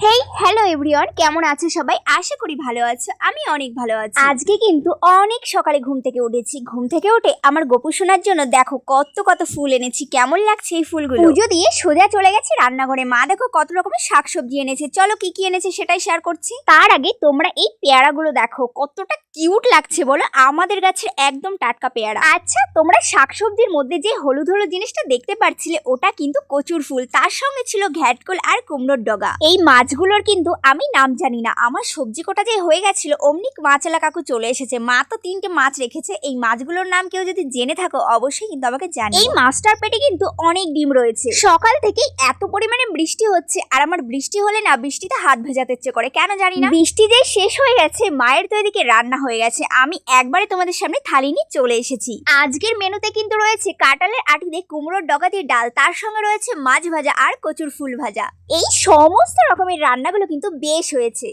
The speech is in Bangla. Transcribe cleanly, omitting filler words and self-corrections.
হেই হ্যালো এভরিওয়ান, কেমন আছো সবাই? আশা করি ভালো আছো। আমি অনেক ভালো আছি। আজকে কিন্তু অনেক সকালে ঘুম থেকে উঠেছি। ঘুম থেকে উঠে আমার গোপু সোনার জন্য দেখো কত কত ফুল এনেছি। কেমন লাগছে এই ফুলগুলো? পুজো দিয়ে সোজা চলে গেছি রান্নাঘরে। মা দেখো কত রকমের শাকসবজি এনেছে। চলো কি কি এনেছে সেটাই শেয়ার করছি। তার আগে তোমরা এই পেয়ারাগুলো দেখো কতটা কিউট লাগছে বলো। আমাদের গাছের একদম টাটকা পেয়ারা। আচ্ছা, তোমরা শাকসবজির মধ্যে যে হলুদ হলুদ জিনিসটা দেখতে পাচ্ছিলে ওটা কিন্তু কচুর ফুল। তার সঙ্গে ছিল ঘ্যাটকল আর কুমড়োর ডগা। এই মাছগুলোর কিন্তু আমি নাম জানি না। আমার সবজি কোটা যে হয়ে গেছিল অমনি মাছালা কাকু চলে এসেছে। মা তো 3টে মাছ রেখেছে। এই মাছগুলোর নাম কেউ যদি জেনে থাকো অবশ্যই কিন্তু আমাকে জানিও। এই মাছটার পেটে কিন্তু অনেক ডিম রয়েছে। সকাল থেকে এত পরিমাণে বৃষ্টি হচ্ছে আর আমার বৃষ্টি হলে না বৃষ্টিতে হাত ভেজাতে ইচ্ছে করে, কেন জানি না। বৃষ্টি যে শেষ হয়ে গেছে, মায়ের তো এদিকে রান্না হয়ে গেছে। আমি একবারে তোমাদের সামনে থালি নিয়ে চলে এসেছি। আজকের মেনুতে কিন্তু রয়েছে কাঁঠালের আটি দিয়ে কুমড়োর ডগা দিয়ে ডাল, তার সঙ্গে রয়েছে মাছ ভাজা আর কচুর ফুল ভাজা। এই সমস্ত রকমের রান্নাগুলো কিন্তু বেশ হয়েছে।